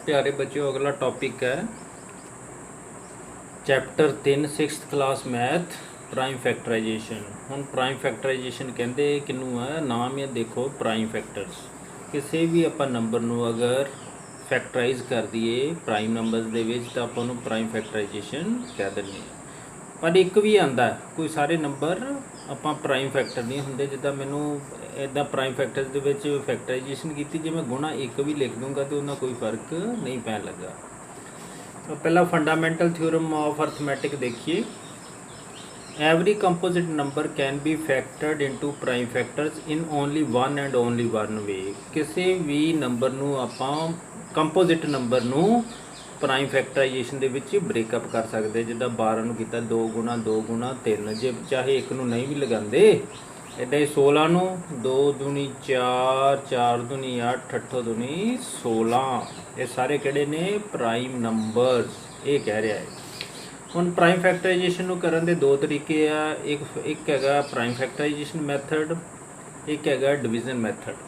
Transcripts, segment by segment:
प्यारे बच्चों अगला टॉपिक है chapter 3 6th class math prime factorization. ਹੁਣ प्राइम फैक्टराइजेशन ਕਹਿੰਦੇ ਕਿਨੂੰ ਹੈ ਨਾਮ ਇਹ ਦੇਖੋ प्राइम फैक्टर्स ਕਿਸੇ ਵੀ ਆਪਾਂ ਨੰਬਰ ਨੂੰ ਅਗਰ ਫੈਕਟਰਾਈਜ਼ ਕਰ ਦਈਏ ਪ੍ਰਾਈਮ ਨੰਬਰਸ ਦੇ ਵਿੱਚ ਤਾਂ ਆਪਾਂ ਉਹਨੂੰ ਪ੍ਰਾਈਮ ਫੈਕਟਰਾਈजेशन ਕਹਿ ਦਿੰਦੇ ਹਾਂ। ਪਰ ਇੱਕ ਵੀ ਆਂਦਾ ਕੋਈ ਸਾਰੇ ਨੰਬਰ ਆਪਾਂ ਪ੍ਰਾਈਮ ਫੈਕਟਰ ਨਹੀਂ ਹੁੰਦੇ ਜਿੱਦਾਂ ਮੈਨੂੰ ਇੱਦਾਂ ਪ੍ਰਾਈਮ ਫੈਕਟਰਸ ਦੇ ਵਿੱਚ ਫੈਕਟਰਾਈजेशन ਕੀਤੀ ਜੇ ਮੈਂ ਗੁਣਾ ਇੱਕ ਵੀ ਲਿਖ ਦੂੰਗਾ ਤਾਂ ਉਹਨਾਂ ਕੋਈ ਫਰਕ नहीं पैन लगा। तो पहला फंडामेंटल थ्योरम ऑफ अर्थमैटिक देखिए every composite number can be factored into prime factors in only one and only one way. किसी भी नंबर नू आपां कंपोजिट नंबर नू प्राइम फैक्टराइजेशन दे विच ब्रेकअप कर सकते जिद्दां 12 नू कीता 2 गुणा 3 जे चाहे एक नू नहीं भी लगांदे इदा ही 16 नू 2 दूनी 4 4 दूनी 8 8 दूनी 16 ये सारे किहड़े ने प्राइम नंबर्स ये कह रहा है। हुण प्राइम फैक्टराइजेशन नू करन दे दो तरीके आ एक हैगा प्राइम फैक्टराइजेशन मैथड एक हैगा डिवीजन मैथड।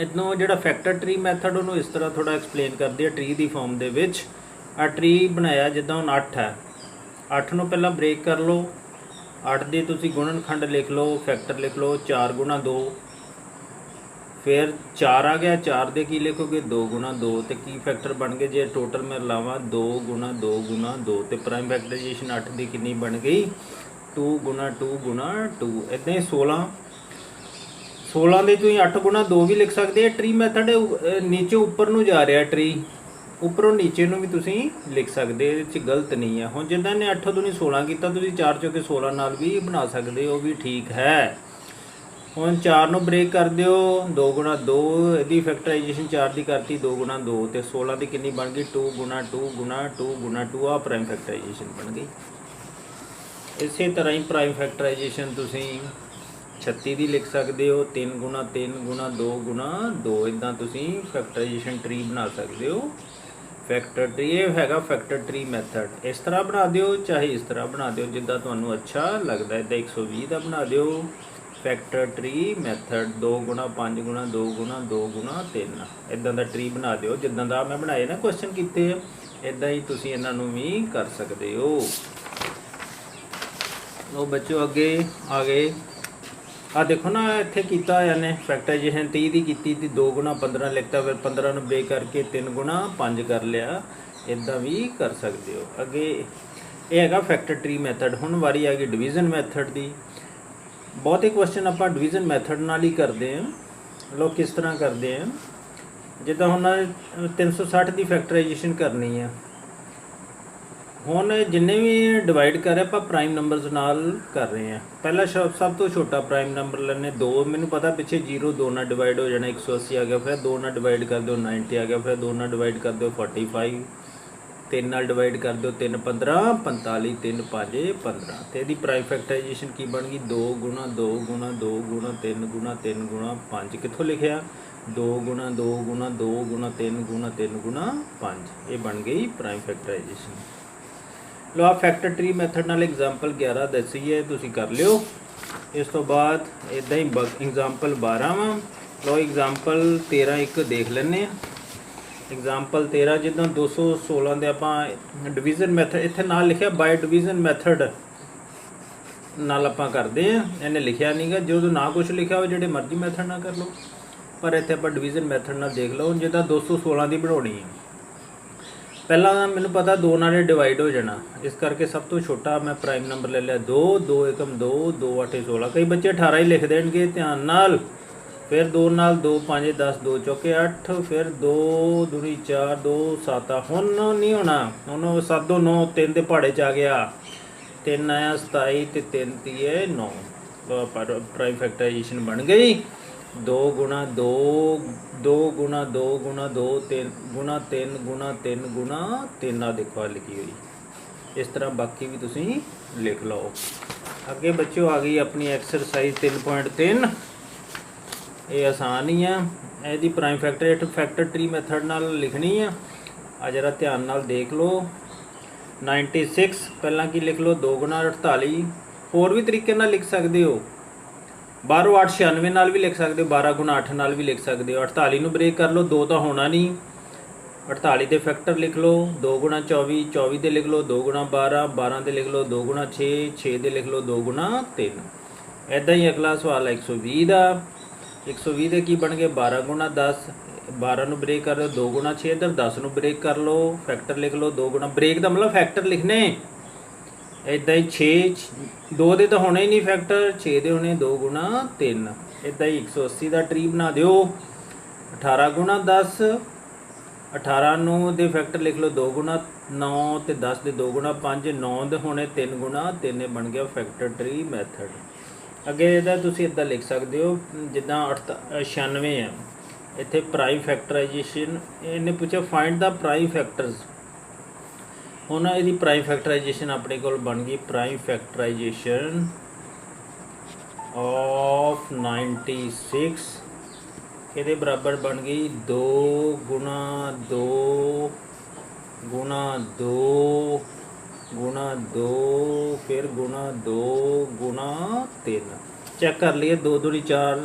इदनों जिहड़ा फैक्टर ट्री मैथड उहनूं इस तरह थोड़ा एक्सप्लेन करदे आ ट्री दी फॉर्म दे विच आ ट्री बनाया जिद्दां हुण 8 है 8 नूं पहलां ब्रेक कर लो 8 दे तुसी गुणनखंड लिख लो फैक्टर लिख लो 4 गुणा 2 फिर 4 आ गया 4 दे की लिखोगे 2 गुणा 2 तो की फैक्टर बन गए जे टोटल मैं लावा 2 गुणा 2 गुणा 2 तो प्राइम फैक्टराइजेशन 8 की कितनी बन गई 2 गुणा 2 गुणा 2 इदा ही 16 16 दे तुसीं 8 गुणा 2 भी लिख सकते हैं। ट्री मैथड नीचे उपर नूं जा रहा ट्री उपरों नीचे नूं भी तुसीं लिख सकते गलत नहीं है। हुण जिद्दां ने 8 दूनी 16 कीता तुसीं 4 चौके 16 नाल भी बना सकते हो भी ठीक है। हुण 4 नूं ब्रेक कर दिओ 2 गुणा 2 इहदी फैक्टराइजेशन 4 की करती 2 गुणा 2 तो 16 की कितनी बन गई 2 गुणा 2 गुणा 2 गुणा 2 आ प्राइम फैक्टराइजेशन बन गई। इस तरह ही प्राइम फैक्टराइजेशन तुसीं 36 की लिख सकते हो 3 गुणा 3 गुणा 2 गुणा 2 इदां तुसीं फैक्टराइजेशन ट्री बना सकते हो। फैक्टर ट्री ये हैगा फैक्टर ट्री मैथड इस तरह बना दिओ चाहे इस तरह बना दिओ जिद्दां तुहानूं अच्छा लगता है। इदां 120 का बना दिओ फैक्टर ट्री मैथड 2 गुणा 5 गुणा 2 गुणा 2 गुणा 3 इदां दा ट्री बना दिओ जिद्दां दा मैं बनाए ना क्वेश्चन कीते इदां ही तुसीं इन्हां नूं भी कर सकते हो। लो बच्चों अगे आ गए आ देखो ना इत्थे कीता यानी फैक्टराइजेशन 30 की की 2 गुणा 15 लिखता फिर 15 नूं ब्रेक करके 3 गुणा 5 कर लिया इदां भी कर सकते हो। अगे ये हैगा फैक्टर ट्री मैथड। हुण वारी आ गई डिवीजन मैथड की। बहुत ही क्वेश्चन आपां डिवीजन मैथड नाल ही करते हैं। लोग किस तरह करते हैं जिद्दां हुण 360 की फैक्टराइजेशन करनी है हुण जिन्ने भी डिवाइड कर रहे आप प्राइम नंबरस नाल कर रहे हैं। पहला सब तो छोटा प्राइम नंबर लेने 2 मैनू पता पिछे 0 2 नाल डिवाइड हो जाना 180 आ गया फिर 2 नाल डिवाइड कर दो 90 आ गया फिर 2 नाल डिवाइड कर दो 45 3 नाल डिवाइड कर दो 3 15 45 3 5 15 तो यदि प्राइम फैक्टराइजेशन की बन गई 2 गुणा 2 गुणा 2 गुणा 3 गुणा 3 गुणा 5 कितों लिखिया 2 गुणा 2 गुणा 2 गुणा 3 गुणा 3 गुणा 5 ये बन गई प्राइम फैक्टराइजेशन। लो आप फैक्टर ट्री मैथड नाल एग्जाम्पल 11 दसी है तुसीं कर लियो। इस तो बाद इदां ही एग्जाम्पल 12 वा लो एग्जाम्पल 13 एक देख लैने। एग्जाम्पल 13 जिद्दां 216 दे आपां डिवीजन मैथड इत्थे नाल लिखिया बाय डिवीजन मैथड नाल आपां करदे हैं इन्हें लिखिया नहीं गा जो ना कुछ लिखा हो जिहड़े मर्जी मैथड ना कर लो पर इत्थे आपां डिवीजन मैथड नाल देख लो। जिद्दां 216 की बनाउणी है पहला मैनू पता 2 नाले डिवाइड हो जाना इस करके सब तो छोटा मैं प्राइम नंबर ले लिया 2 2 एकम 2 2 8 16 कई बच्चे 18 ही लिख देंगे ध्यान नाल फिर 2 नाल 2 5 10 2 चौके 8 फिर 2 दूनी 4 2 7 हुण नहीं होना हुण 7 2 9 3 के पहाड़े च आ गया 3 आया 27 तो 3 तीए 9 तो प्राइम फैक्टराइजेशन बन गई 2 गुणा 2 2 गुणा 2 गुणा 2 3 गुणा 3 गुणा 3 गुणा 3 आ देखो लिखी हुई इस तरह बाकी भी तुसीं लिख लो। अगे बच्चों आ गई अपनी एक्सरसाइज 3.3 ये आसान ही है यदि प्राइम फैक्टर ट्री मैथड नाल लिखनी है आ जरा ध्यान नाल देख लो 96 पहला की लिख लो 2 गुणा 48 होर भी तरीके नाल लिख सकते हो 12 8 96 नाल भी लिख सकते हो 12 गुणा 8 नाल भी लिख सकते हो 48 नूं ब्रेक कर लो 2 तो होना नहीं 48 ਦੇ ਫੈਕਟਰ ਲਿਖ ਲਓ 2 ਗੁਣਾ 24, 24 ਦੇ ਲਿਖ ਲਓ 2 ਗੁਣਾ 12, 12 ਦੇ ਲਿਖ ਲਓ 2 ਗੁਣਾ 6, 6 ਦੇ ਲਿਖ ਲਓ 2 ਗੁਣਾ 3। ਇੱਦਾਂ ਹੀ ਅਗਲਾ ਸਵਾਲ ਹੈ 120 ਦਾ। 120 ਦੇ ਕੀ ਬਣ ਗਏ 12 ਗੁਣਾ 10, 12 ਨੂੰ ਬ੍ਰੇਕ ਕਰ ਲਓ 2 ਗੁਣਾ 6, ਇੱਧਰ 10 ਨੂੰ ਬ੍ਰੇਕ ਕਰ ਲਓ ਫੈਕਟਰ ਲਿਖ ਲਓ 2 ਗੁਣਾ, ਬ੍ਰੇਕ ਦਾ ਮਤਲਬ ਫੈਕਟਰ ਲਿਖਣੇ। ਇੱਦਾਂ ਹੀ 6, 2 ਦੇ ਤਾਂ ਹੋਣੇ ਹੀ ਨਹੀਂ ਫੈਕਟਰ, 6 ਦੇ ਹੋਣੇ 2 ਗੁਣਾ 3। ਇੱਦਾਂ ਹੀ 180 ਦਾ ਟਰੀ ਬਣਾ ਦਿਓ 18 ਗੁਣਾ 10, 18 ਨੂੰ ਦੇ ਫੈਕਟਰ ਲਿਖ ਲਓ 2 ਗੁਣਾ 9 ਤੇ 10 ਦੇ 2 ਗੁਣਾ 5, 9 ਦੇ ਹੋਣੇ 3 ਗੁਣਾ 3, ਇਹ ਬਣ ਗਿਆ ਫੈਕਟਰ ਟਰੀ ਮੈਥਡ। ਅੱਗੇ ਇਹਦਾ ਤੁਸੀਂ ਇੱਦਾਂ ਲਿਖ ਸਕਦੇ ਹੋ ਜਿੱਦਾਂ 96 ਹੈ, ਇੱਥੇ ਪ੍ਰਾਈਮ ਫੈਕਟਰਾਈਜੇਸ਼ਨ ਇਹਨੇ ਪੁੱਛਿਆ ਫਾਈਂਡ ਦਾ ਪ੍ਰਾਈਮ ਫੈਕਟਰਸ। ਹੁਣ ਇਹਦੀ ਪ੍ਰਾਈਮ ਫੈਕਟਰਾਈਜੇਸ਼ਨ ਆਪਣੇ ਕੋਲ ਬਣ ਗਈ ਪ੍ਰਾਈਮ ਫੈਕਟਰਾਈਜੇਸ਼ਨ ਆਫ 96 ਇਹਦੇ ਬਰਾਬਰ ਬਣ ਗਈ 2 ਗੁਣਾ 2 ਗੁਣਾ 2 ਗੁਣਾ 2 ਫਿਰ ਗੁਣਾ 2 ਗੁਣਾ 3। ਚੈੱਕ ਕਰ ਲਈਏ 2 ਦੂਣੀ 4,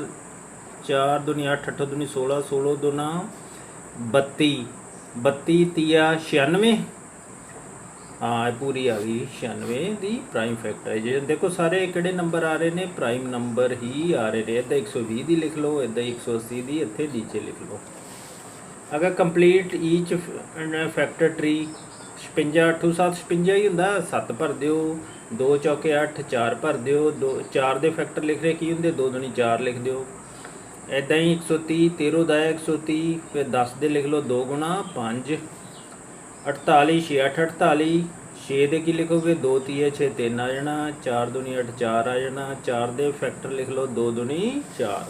4 ਦੂਣੀ 8, 8 ਦੂਣੀ 16, 16 ਦੂਣਾ 32, 32 ਤੀਆ 96। हाँ पूरी आ गई 96 ਦੀ ਪ੍ਰਾਈਮ ਫੈਕਟਰਾਈਜੇਸ਼ਨ। ਦੇਖੋ ਸਾਰੇ ਕਿਹੜੇ ਨੰਬਰ ਆ ਰਹੇ ਨੇ ਪ੍ਰਾਈਮ ਨੰਬਰ ਹੀ ਆ ਰਹੇ ਨੇ। ਇੱਦਾਂ 120 ਦੀ ਲਿਖ ਲਓ, ਇੱਦਾਂ 180 ਦੀ ਇੱਥੇ ਨੀਚੇ ਲਿਖ ਲਓ। ਅਗਰ ਕੰਪਲੀਟ ਈਚ ਫੈਕਟਰ ਟਰੀ 56 8 7 56 ਹੀ ਹੁੰਦਾ, 7 ਭਰ ਦਿਓ 2 ਚੌਕੇ 8, 4 ਭਰ ਦਿਓ 2 4 ਦੇ ਫੈਕਟਰ ਲਿਖ ਰਹੇ ਕੀ ਹੁੰਦੇ 2 ਦੂਣੀ 4 ਲਿਖ ਦਿਓ। ਇੱਦਾਂ ਹੀ 130 13 ਦਾ 130 ਫਿਰ 10 ਦੇ ਲਿਖ ਲਓ 2 ਗੁਣਾ 5, 48 6 8 48 6 ਦੇ ਕੀ ਲਿਖੋਗੇ 2 ਤੀਏ 6 3 ਆ ਜਾਣਾ, 4 ਦੂਣੀ 8 4 ਆ ਜਾਣਾ, 4 ਦੇ ਫੈਕਟਰ ਲਿਖ ਲਓ 2 ਦੂਣੀ 4।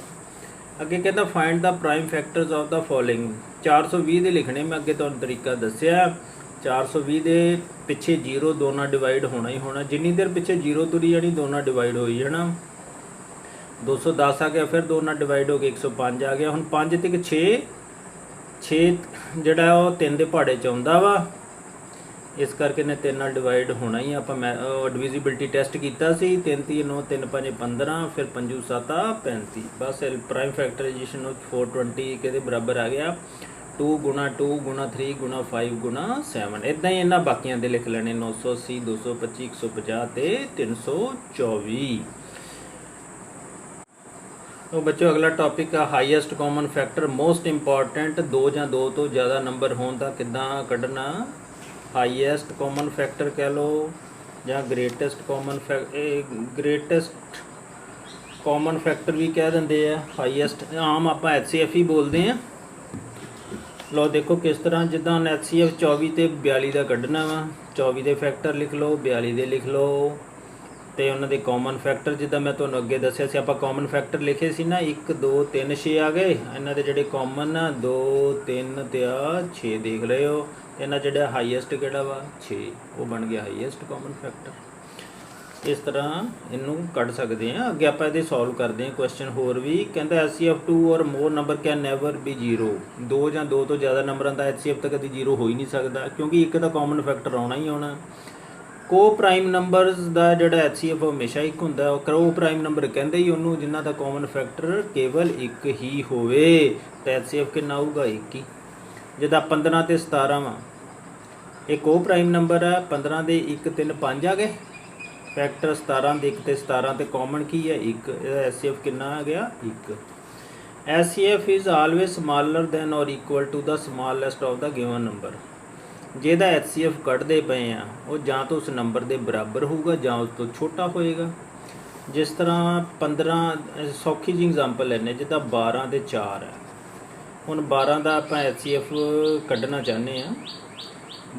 ਅੱਗੇ ਕਹਿੰਦਾ find the prime factors of the following. 420 ਦੇ ਲਿਖਣੇ ਮੈਂ ਅੱਗੇ ਤੁਹਾਨੂੰ ਤਰੀਕਾ ਦੱਸਿਆ। 420 ਦੇ ਪਿੱਛੇ 0 2 ਨਾਲ ਡਿਵਾਈਡ ਹੋਣਾ ਹੀ ਹੋਣਾ, ਜਿੰਨੀ ਦੇਰ ਪਿੱਛੇ 0 ਤੁਰੀ ਜਾਣੀ 2 ਨਾਲ ਡਿਵਾਈਡ ਹੋਈ ਜਾਣਾ। 210 ਆ ਗਿਆ ਫਿਰ 2 ਨਾਲ ਡਿਵਾਈਡ ਹੋ ਕੇ 105 ਆ ਗਿਆ। ਹੁਣ 5 ਤੇ 6 ਜਿਹੜਾ ਉਹ 3 ਦੇ ਪਹਾੜੇ 'ਚ ਆਉਂਦਾ ਵਾ, ਇਸ ਕਰਕੇ ਨੇ 3 ਨਾਲ ਡਿਵਾਈਡ ਹੋਣਾ ਹੀ। ਆਪਾਂ ਮੈਂ ਡਿਵੀਜ਼ੀਬਿਲਟੀ ਟੈਸਟ ਕੀਤਾ ਸੀ 3 3 9 3 5 15 ਫਿਰ 5 7 35। ਬਸ ਪ੍ਰਾਈਮ ਫੈਕਟਰਾਈਜੇਸ਼ਨ 420 ਕਿਹਦੇ ਬਰਾਬਰ ਆ ਗਿਆ 2 ਗੁਣਾ 2 ਗੁਣਾ 3 ਗੁਣਾ 5 ਗੁਣਾ 7। ਇੱਦਾਂ ਹੀ ਇਹਨਾਂ ਬਾਕੀਆਂ ਦੇ ਲਿਖ ਲੈਣੇ 980 225 150 ਤੇ 324। तो बच्चों अगला टॉपिक है highest common factor most important. 2 ਜਾਂ 2 ਤੋਂ ज़्यादा नंबर होने का किद्दां कढ़ना हाईएस्ट कॉमन फैक्टर कह लो ਜਾਂ ग्रेटेस्ट कॉमन फैक्टर भी कह देंगे आ। हाईएस्ट आम आप HCF ही बोलते हैं। लो देखो किस तरह जिदा HCF 24 ਤੇ 42 का कढ़ना वा 24 के फैक्टर लिख लो 42 के लिख लो ਤੇ ਉਹਨਾਂ ਦੇ ਕਾਮਨ ਫੈਕਟਰ ਜਿੱਦਾਂ ਮੈਂ ਤੁਹਾਨੂੰ ਅੱਗੇ ਦੱਸਿਆ ਸੀ ਆਪਾਂ ਕਾਮਨ ਫੈਕਟਰ ਲਿਖੇ ਸੀ ਨਾ 1 2 3 6 ਆ ਗਏ। ਇਹਨਾਂ ਦੇ ਜਿਹੜੇ ਕਾਮਨ ਆ 2 3 ਤੇ ਆ 6 ਦੇਖ ਰਹੇ ਹੋ। ਇਹਨਾਂ ਜਿਹੜਾ ਹਾਈਐਸਟ ਕਿਹੜਾ ਵਾ 6 ਉਹ ਬਣ ਗਿਆ ਹਾਈਐਸਟ ਕਾਮਨ ਫੈਕਟਰ। ਇਸ ਤਰ੍ਹਾਂ ਇਹਨੂੰ ਕੱਢ ਸਕਦੇ ਆ। ਅੱਗੇ ਆਪਾਂ ਇਹਦੇ ਸੋਲਵ ਕਰਦੇ ਹਾਂ ਕੁਐਸਚਨ ਹੋਰ ਵੀ। ਕਹਿੰਦਾ HCF 2 ਔਰ ਮੋਰ ਨੰਬਰ ਕੈਨ ਨੈਵਰ ਬੀ 0। 2 ਜਾਂ 2 ਤੋਂ ਜ਼ਿਆਦਾ ਨੰਬਰਾਂ ਦਾ HCF ਤਾਂ ਕਦੀ 0 ਹੋ ਹੀ ਨਹੀਂ ਸਕਦਾ ਕਿਉਂਕਿ ਇੱਕ ਤਾਂ ਕਾਮਨ ਫੈਕਟਰ ਆਉਣਾ ਹੀ ਆਉਣਾ। ਕੋ ਪ੍ਰਾਈਮ ਨੰਬਰਸ ਦਾ ਜਿਹੜਾ HCF ਹਮੇਸ਼ਾ ਇੱਕ ਹੁੰਦਾ। ਕੋ ਪ੍ਰਾਈਮ ਨੰਬਰ ਕਹਿੰਦੇ ਹੀ ਉਹਨੂੰ ਜਿਨ੍ਹਾਂ ਦਾ ਕਾਮਨ ਫੈਕਟਰ ਕੇਵਲ ਇੱਕ ਹੀ ਹੋਵੇ ਤਾਂ HCF ਕਿੰਨਾ ਆਊਗਾ 1 ਹੀ। ਜਿੱਦਾਂ 15 ਤੇ 17 ਵਾ ਇਹ ਕੋ ਪ੍ਰਾਈਮ ਨੰਬਰ ਹੈ। 15 ਦੇ 1 3 5 ਆ ਗਏ ਫੈਕਟਰ 17 ਦੇ 1 ਤੇ 17 ਤੇ ਕਾਮਨ ਕੀ ਹੈ 1। ਇਹਦਾ HCF ਕਿੰਨਾ ਆ ਗਿਆ 1। HCF is always smaller than or equal to the smallest of the given number. ਜਿਹਦਾ HCF ਕੱਢਦੇ ਪਏ ਆ ਉਹ ਜਾਂ ਤਾਂ ਉਸ ਨੰਬਰ ਦੇ ਬਰਾਬਰ ਹੋਊਗਾ ਜਾਂ ਉਸ ਤੋਂ ਛੋਟਾ ਹੋਏਗਾ। ਜਿਸ ਤਰ੍ਹਾਂ 15 ਸੌਖੀ ਜਿਹੀ ਐਗਜ਼ਾਮਪਲ ਲੈਂਦੇ ਜਿੱਦਾਂ 12 ਤੇ 4 ਹੈ। ਹੁਣ 12 ਦਾ ਆਪਾਂ HCF ਕੱਢਣਾ ਚਾਹੁੰਦੇ ਹਾਂ।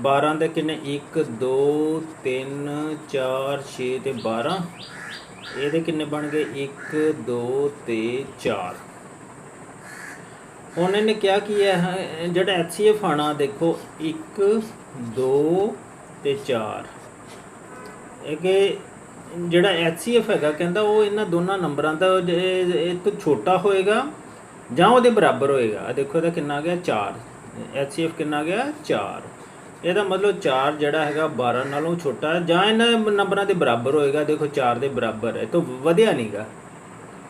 12 ਦੇ ਕਿੰਨੇ 1 2 3 4 6 ਤੇ 12 ਇਹਦੇ ਕਿੰਨੇ ਬਣ ਗਏ 1 2 ਤੇ 4। ਹੁਣ ਇਹਨੇ ਕਿਹਾ ਕੀ ਹੈ ਜਿਹੜਾ HCF ਆਣਾ ਦੇਖੋ 1 2 ਤੇ 4 ਇਹ ਕਿ ਜਿਹੜਾ HCF ਹੈਗਾ ਕਹਿੰਦਾ ਉਹ ਇਹਨਾਂ ਦੋਨਾਂ ਨੰਬਰਾਂ ਦਾ ਇਹ ਤੋਂ ਛੋਟਾ ਹੋਏਗਾ ਜਾਂ ਉਹਦੇ ਬਰਾਬਰ ਹੋਏਗਾ। ਦੇਖੋ ਇਹਦਾ ਕਿੰਨਾ ਆ ਗਿਆ 4। HCF ਕਿੰਨਾ ਆ ਗਿਆ 4। ਇਹਦਾ ਮਤਲਬ 4 ਜਿਹੜਾ ਹੈਗਾ 12 ਨਾਲੋਂ ਛੋਟਾ ਜਾਂ ਇਹਨਾਂ ਨੰਬਰਾਂ ਦੇ ਬਰਾਬਰ ਹੋਏਗਾ। ਦੇਖੋ 4 ਦੇ ਬਰਾਬਰ ਹੈ ਤਾਂ ਵਧਿਆ ਨਹੀਂ ਗਾ।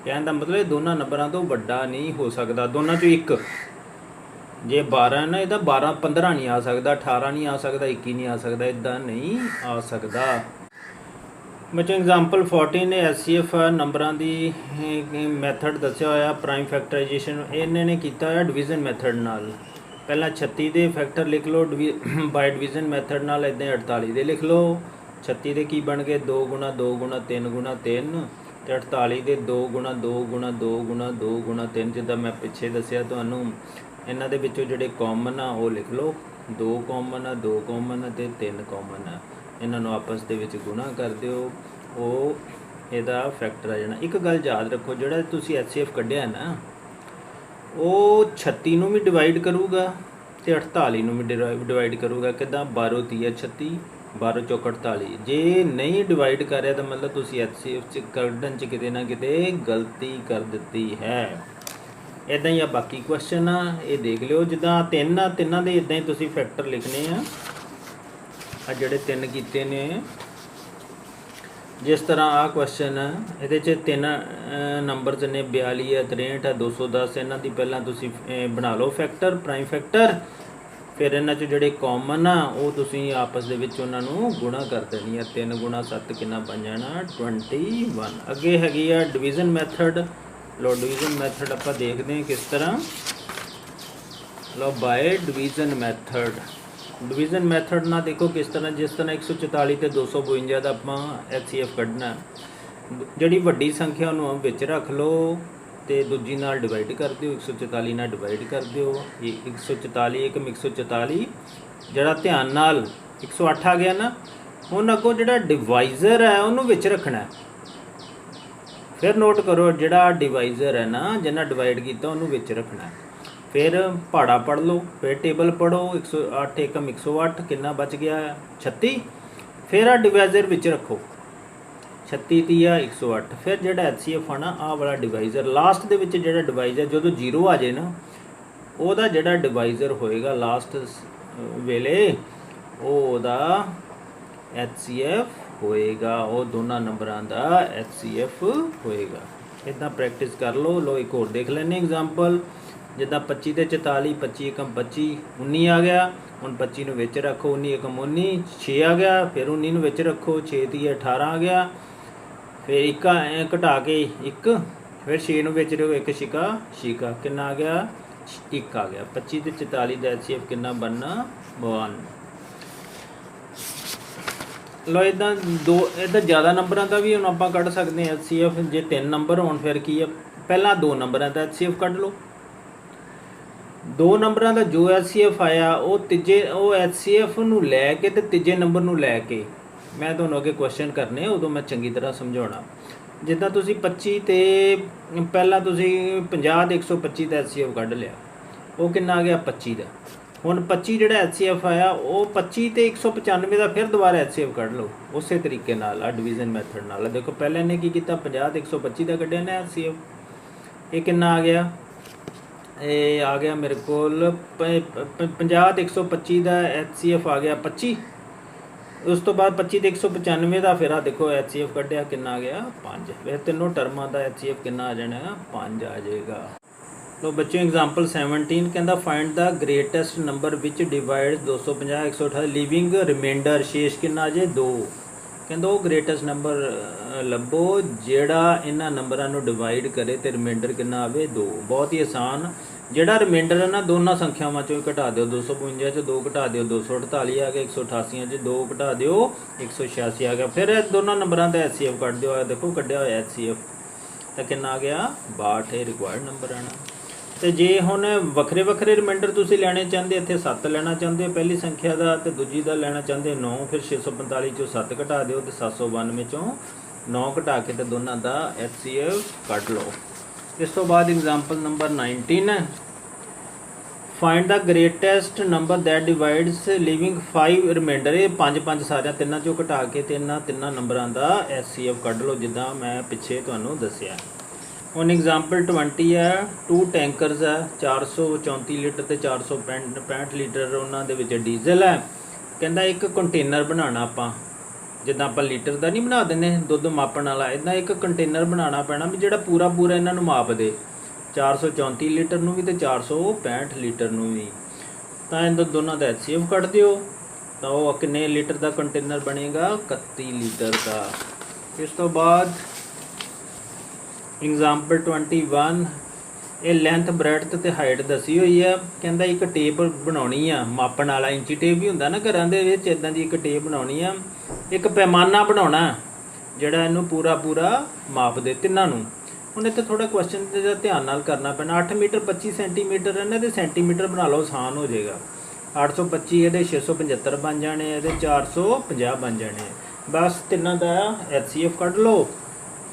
ਕਹਿਣ ਦਾ ਮਤਲਬ ਇਹ ਦੋਨਾਂ ਨੰਬਰਾਂ ਤੋਂ ਵੱਡਾ ਨਹੀਂ ਹੋ ਸਕਦਾ। ਦੋਨਾਂ 'ਚੋਂ ਇੱਕ जे 12 है ना ਇਹਦਾ 12 15 नहीं आ सकता, 18 नहीं आ सकता, 21 नहीं आ सकता, इदा नहीं आ सकता। बच्चों एग्जाम्पल 14 ने SCF नंबरों की मैथड दसिया होया प्राइम फैक्टराइजेशन इन्होंने किया होया डिवीजन मैथड नाल। पहला 36 के फैक्टर लिख लो बाय डिवीजन मैथड नाल, इदां 48 के लिख लो। 36 के की बन गए 2 गुणा 2 गुणा 3 गुणा 3 तो 48 के 2 गुणा 2 गुणा 2 गुणा 2 गुणा 3 जिदा मैं पिछे दसिया तुहानूं। इन्हां दे विचों जिहड़े कॉमन आ वो लिख लो, 2 कॉमन आ 2 कॉमन आ ते 3 कॉमन आ, इन्हां नूं आपस दे विच गुणा कर दिओ, वो इहदा फैक्टर आ जाना। एक गल याद रखो, जिहड़ा तुसीं HCF कढिआ ना वो 36 नूं भी डिवाइड करूगा ते 48 नूं भी डिवाइड करूगा। किदां 12 तीया 36 12 चौक 48। जे नहीं डिवाइड कर रहा तो मतलब तुसीं HCF च कढण च किते ना किते गलती कर दित्ती है। इदां ही आ बाकी क्वेश्चन आ, ये देख लिओ। जिद्दां 3 आ, तिन्नां दे इदां ही तुसीं फैक्टर लिखने आ जिहड़े 3 कीते ने। जिस तरह आ क्वेश्चन ये 3 नंबर ने 42 है 63 है 210, इन्हां दी पहलां तुसीं बना लो फैक्टर प्राइम फैक्टर, फिर इन्हां चों जिहड़े कॉमन आ वो तुसीं आपस दे विच उन्हां नूं गुणा कर देनी है। 3 गुणा 7 कितना बन जाना 21। अगे हैगी आ डिवीजन मैथड। लो डिवीजन मैथड आपां देखते हैं किस तरह। लो by division method, division method ना देखो किस तरह, जिस तरह 144 ते 252 दा आपां HCF कढना। जिहड़ी वड्डी संख्या उहनूं विच रख लो तो दूजी नाल डिवाइड कर दिओ, 144 नाल डिवाइड कर दिओ। 144 एक 144 जिहड़ा ध्यान नाल 108 आ गया ना, हुण अगों जिहड़ा डिवाइज़र है उहनूं विच रखना है। फिर नोट करो जिहड़ा डिवाइज़र है ना जिन्ना डिवाइड किया उहनूं विच रखना है। फिर पहाड़ा पढ़ लो, फिर टेबल पढ़ो 108 एकम 108 कितना बच गया 36। फिर आ डिवाइज़र विच रखो 36 तीया 108। फिर जिहड़ा HCF आना आ वाला डिवाइज़र लास्ट दे विच जिहड़ा डिवाइज़र जो 0 आ जाए ना ਉਹਦਾ ਜਿਹੜਾ डिवाइज़र होएगा लास्ट वेले ਉਹਦਾ HCF होएगा, वो दोनों नंबरों का HCF होएगा। इदा प्रैक्टिस कर लो। लो एक और देख लेने एग्जाम्पल, जिदा 25 ते 44 25 एकम 25 19 आ गया। हुण 25 नूं विच रखो, 19 एकम 19 6 आ गया। फिर 19 नूं विच रखो 6 तीया 18 आ गया। फिर एक घटा के एक, फिर 6 नूं विच रखो 1 छिका छिका कितना आ गया 1 आ गया। 25 ते 44 का HCF कितना बनना 1। लो इदा दो इदा ज़्यादा नंबरों का भी हम आप कढ़ सकते हैं HCF। जे 3 नंबर हो फिर की है, पहला 2 नंबरों का HCF कढ़ लो। 2 नंबरों का जो HCF आया वो तीजे वो HCF नूं लैके ते तीजे नंबर नूं लैके मैं तुहानूं अगे क्वेश्चन करने उदों मैं चंगी तरह समझाउणा। जिद्दां तुसीं 25 ते पहला तुसीं 50 ते 125 का HCF कढ़ लिया, वो कितना आ गया 25 का। हुण 25 जिहड़ा HCF आया वो 25 ते 195 का फिर दोबारा HCF कढ़ लो उस तरीके नाल आ डिवीजन मैथड नाल। देखो पहले इन्हें की किया 50 ते 125 का कढ़िया ने HCF, ये कितना आ गया ये आ गया मेरे कोल 50 ते 125 का HCF आ गया 25। उस तो बाद 25 ते 195 का फिर आ देखो HCF कढ़िया कितना आ गया 5। वैसे तीनों टर्मां का HCF कितना आ जाना 5 आ जाएगा। तो बच्चों एग्जाम्पल 17 कहता find the greatest number which divide 250 128 leaving remainder शेष कितना जे 2। कहता वो ग्रेटेस्ट नंबर लभो जेड़ा इन्हां नंबरों को डिवाइड करे तो रिमाइंडर कितना आवे 2। बहुत ही आसान, जेड़ा रिमाइंडर है ना दोनों संख्यावां चों घटा दिओ 252 चो 2 घटा दिओ 248 आ गया, 188 चो 2 घटा दिओ 186 आ गया। फिर दोनों नंबरों का HCF कढ़ दिओ, देखो कढ़िया होया HCF तो कितना आ गया 62 रिक्वायर्ड नंबर आना। तो जे हुण वखरे वखरे रिमाइंडर तुसीं लैणे चाहते इत्थे 7 लेना चाहते हो पहली संख्या का तो दूजी का लेना चाहते 9, फिर 645 चो 7 घटा दिओ तो 792 चों 9 घटा के तो दोनों का HCF कढ़ लो। इस तो बाद example number 19 find the greatest number that divides leaving 5 remainder. ये 5 सारे तिन्ना चों घटा के तिन्ना नंबरों का HCF कढ़ लो जिदा मैं पिछे तुहानूं दस्सिया। हुण एग्जाम्पल 20 है 2 टैंकरस है 434 लीटर तो 465 लीटर उन्होंने विच डीजल है। कहता एक कंटेनर बनाना आपां जिद्दां आपां लीटर का नहीं बना देंगे दुध मापन वाला, इदां एक कंटेनर बनाना पैना भी जिहड़ा पूरा पूरा इन्हां नूं माप दे। 434 ਲੀਟਰ ਨੂੰ ਵੀ ਤੇ 465 ਲੀਟਰ ਨੂੰ ਵੀ। ਤਾਂ ਇਹਨਾਂ ਦੋਨਾਂ ਦਾ HCF ਕੱਢ ਦਿਓ ਤਾਂ ਉਹ ਕਿੰਨੇ ਲੀਟਰ ਦਾ ਕੰਟੇਨਰ ਬਣੇਗਾ 31 ਲੀਟਰ ਦਾ। ਇਸ ਤੋਂ ਬਾਅਦ ਐਗਜ਼ਾਮਪਲ 21 ਇਹ ਲੈਂਥ ਬ੍ਰੈਡਥ ਤੇ ਹਾਈਟ ਦੱਸੀ ਹੋਈ ਆ। ਕਹਿੰਦਾ ਇੱਕ ਟੇਪ ਬਣਾਉਣੀ ਆ ਮਾਪਣ ਵਾਲਾ, ਇੰਚੀ ਟੇਪ ਵੀ ਹੁੰਦਾ ਨਾ ਘਰਾਂ ਦੇ ਵਿੱਚ, ਇਦਾਂ ਦੀ ਇੱਕ ਟੇਪ ਬਣਾਉਣੀ ਆ। ਇੱਕ ਪੈਮਾਨਾ ਬਣਾਉਣਾ ਜਿਹੜਾ ਇਹਨੂੰ ਪੂਰਾ ਮਾਪ ਦੇ ਤਿੰਨਾਂ ਨੂੰ। ਹੁਣ ਇੱਥੇ ਥੋੜਾ ਕੁਐਸਚਨ ਦਾ ਧਿਆਨ ਨਾਲ ਕਰਨਾ ਪੈਣਾ। 8 ਮੀਟਰ 25 ਸੈਂਟੀਮੀਟਰ ਇਹਨਾਂ ਦੇ ਸੈਂਟੀਮੀਟਰ ਬਣਾ ਲਓ, ਆਸਾਨ ਹੋ ਜਾਏਗਾ। 825 ਇਹਦੇ 675 ਬਣ ਜਾਣੇ, ਇਹਦੇ 450 ਬਣ ਜਾਣੇ। ਬਸ ਤਿੰਨਾਂ ਦਾ HCF ਕੱਢ ਲਓ,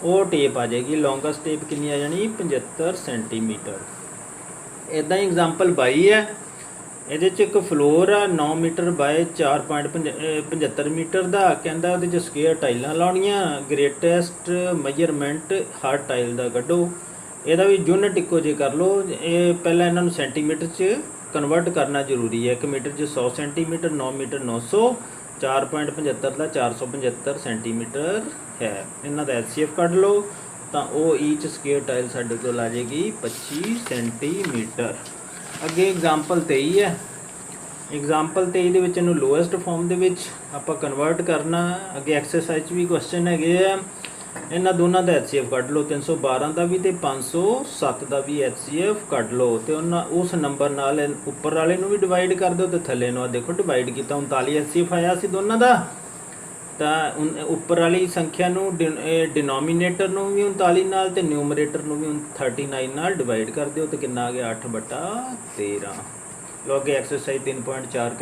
ਉਹ ਟੇਪ ਆ ਜਾਏਗੀ। ਲੌਂਗੈਸਟ ਟੇਪ ਕਿੰਨੀ ਆ ਜਾਣੀ 75 ਸੈਂਟੀਮੀਟਰ। ਇੱਦਾਂ ਹੀ ਐਗਜ਼ਾਮਪਲ 22 ਹੈ। ਇਹਦੇ 'ਚ ਇੱਕ ਫਲੋਰ ਆ 9 ਮੀਟਰ ਬਾਏ 4.75 ਮੀਟਰ ਦਾ। ਕਹਿੰਦਾ ਉਹਦੇ 'ਚ ਸਕੁਅਰ ਟਾਈਲਾਂ ਲਾਉਣੀਆਂ। ਗ੍ਰੇਟੈਸਟ ਮੈਜਰਮੈਂਟ ਹਰ ਟਾਈਲ ਦਾ ਕੱਢੋ। ਇਹਦਾ ਵੀ ਯੂਨਿਟ ਇੱਕੋ ਜਿਹੇ ਕਰ ਲਓ। ਇਹ ਪਹਿਲਾਂ ਇਹਨਾਂ ਨੂੰ ਸੈਂਟੀਮੀਟਰ 'ਚ ਕਨਵਰਟ ਕਰਨਾ ਜ਼ਰੂਰੀ ਹੈ। 1 ਮੀਟਰ 'ਚ 100 ਸੈਂਟੀਮੀਟਰ, 9 ਮੀਟਰ 900, 4.75 ਦਾ 475 ਸੈਂਟੀਮੀਟਰ ਹੈ। ਇਹਨਾਂ ਦਾ HCF ਕੱਢ ਲਓ ਤਾਂ ਉਹ ਈਚ ਸਕੁਅਰ ਟਾਈਲ ਸਾਡੇ ਕੋਲ ਆ ਜਾਏਗੀ 25 ਸੈਂਟੀਮੀਟਰ। ਅੱਗੇ ਐਗਜ਼ਾਮਪਲ 23 ਹੈ। ਐਗਜ਼ਾਮਪਲ 23 ਦੇ ਵਿੱਚ ਇਹਨੂੰ ਲੋਐਸਟ ਫਾਰਮ ਦੇ ਵਿੱਚ ਆਪਾਂ ਕਨਵਰਟ ਕਰਨਾ। ਅੱਗੇ ਐਕਸਰਸਾਈਜ਼ 'ਚ ਵੀ ਕੁਐਸਚਨ ਹੈਗੇ ਆ। ਇਹਨਾਂ ਦੋਨਾਂ ਦਾ HCF ਕੱਢ ਲਓ, 312 ਦਾ ਵੀ ਤੇ 507 ਦਾ ਵੀ HCF ਕੱਢ ਲਓ ਤੇ ਉਹਨਾਂ ਉਸ ਨੰਬਰ ਨਾਲ ਉੱਪਰ ਵਾਲੇ ਨੂੰ ਵੀ ਡਿਵਾਈਡ ਕਰ ਦਿਓ ਤੇ ਥੱਲੇ ਨੂੰ ਦੇਖੋ ਡਿਵਾਈਡ ਕੀਤਾ। 39 HCF ਆਇਆ ਸੀ ਦੋਨਾਂ ਦਾ। ਤਾਂ ਉੱਪਰ ਵਾਲੀ ਸੰਖਿਆ ਨੂੰ ਡਿਨੋਮੀਨੇਟਰ ਨੂੰ ਵੀ 39 ਨਾਲ ਤੇ ਨਿਊਮਰੇਟਰ ਨੂੰ ਵੀ 39 ਨਾਲ ਡਿਵਾਈਡ ਕਰ ਦਿਓ ਤੇ ਕਿੰਨਾ ਆ ਗਿਆ 8/13। ਲੋ ਅੱਗੇ ਐਕਸਰਸਾਈਜ਼ 3.4